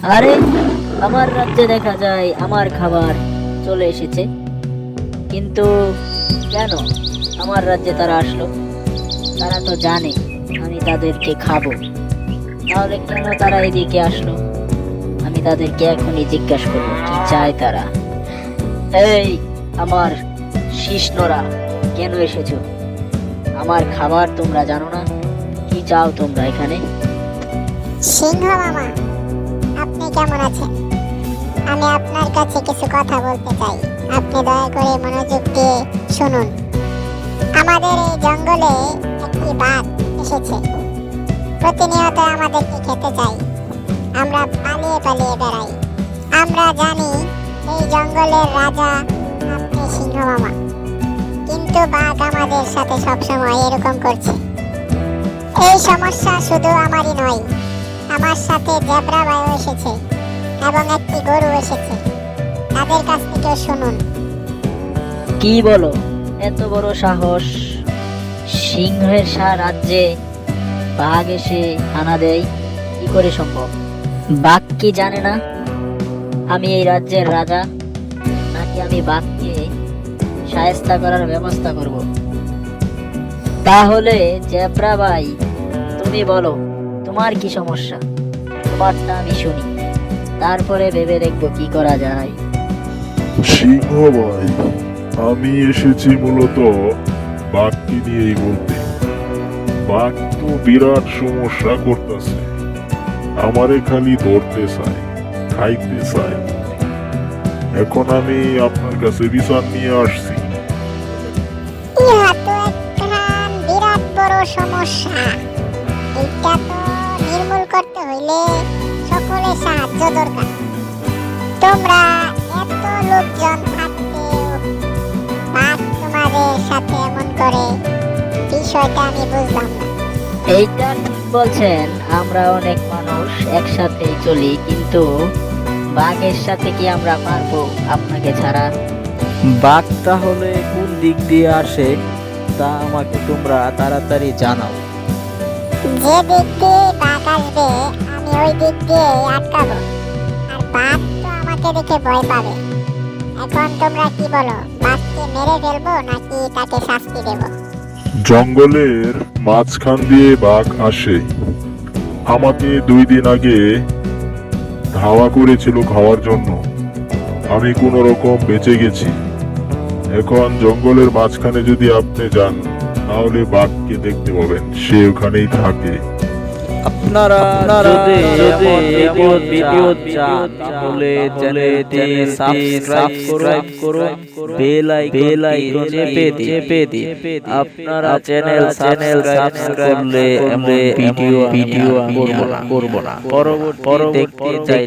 আরে, আমার রাজ্যে দেখা যায় আমার খাবার চলে এসেছে, কিন্তু কেন আমার রাজ্যে তারা আসলো? তারা তো জানে আমি তাদেরকে খাবো, তাহলে কেন তারা এদিকে আসলো? আমি তাদেরকে এখনই জিজ্ঞাসা করবো কি চায় তারা। এই, আমার শিষ্ণরা, কেন এসেছো? আমার খাবার তোমরা জানো না? কি চাও তোমরা এখানে? সিংহ মামা, আপনি কেমন আছেন? আমি আপনার কাছে কিছু কথা বলতে চাই। আপনি দয়া করে মনোযোগ দিয়ে শুনুন। আমাদের এই জঙ্গলে একটি বাঘ এসেছে। প্রতিনিয়ত আমাদেরকে খেতে চাই। আমরা পালিয়ে পালিয়ে বেড়াই। আমরা জানি এই জঙ্গলের রাজা আপনি সিংহ মামা, কিন্তু বাঘ আমাদের সাথে সবসময় এরকম করছে। এই সমস্যা শুধু আমারই নয়, আমার সাথে জেব্রা ভাইও এসেছে এবং একটি গরু এসেছে। তাদের কাছ থেকে শুনুন। কি বলো? এত বড় সাহস! সিংহের রাজ্যে বাঘ এসে হানা দেয়, কি করে সম্ভব? বাঘ কি জানে না আমি এই রাজ্যের রাজা? নাকি আমি বাঘকে শায়েস্তা করার ব্যবস্থা করব? তাহলে জেব্রা ভাই, তুমি বলো তোমার কি সমস্যা? তোমারটা আমি শুনি, তারপরে ভেবে দেখবো কি করা যায়। সিংহ ভাই, আমি এসেছি মূলত বাঘকে নিয়েই বলতে। বাঘ তো বিরাট সমস্যা করতেছে, আমারে খালি ধরতে চায়, খাইতে চায়। এখন আমি আপনার কাছে বিচার নিয়ে আসছি। ইহা তো একখান বিরাট বড় সমস্যা। এইটা তো নির্মূল করতে হইলে সকলের সাহায্য দরকার। তোমরা এত লোকজন থাকতেও বাঘ তোমাদের সাথে এমন করে, বিষয়টা আমি বুঝলাম না। এইটা ঠিক বলছেন, আমরা অনেক মানুষ একসাথে চলি, কিন্তু বাঘের সাথে কি আমরা পারবো আপনাকে ছাড়া? বাঘ তাহলে কোন দিক দিয়ে আসে তা আমাকে তোমরা তাড়াতাড়ি জানাও। যে দিক দিয়ে বাঘ আসবে আমি ওই দিক দিয়ে আটকাবো, আর বাঘ তো আমাকে দেখে ভয় পাবে। এখন তোমরা কি বলো, বাঘকে মেরে ফেলবো নাকি তাকে শাস্তি দেবো? জঙ্গলের মাঝখান দিয়ে বাঘ আসে, আমাকে 2 দিন আগে ধাওয়া করেছিল খাওয়ার জন্য। আমি কোনো রকম বেঁচে গেছি। এখন জঙ্গলের মাঝখানে যদি আপনি যান, তাহলে বাঘকে দেখতে পাবেন, সে ওখানেই থাকে। আপনারা যদি এমন ভিডিও চান তাহলে চ্যানেলটি সাবস্ক্রাইব করুন, বেল আইকন চেপে দিন। আপনারা চ্যানেল সাবস্ক্রাইব করলে এমন ভিডিও আমি করব না। পরবর্তী দেখতে চাই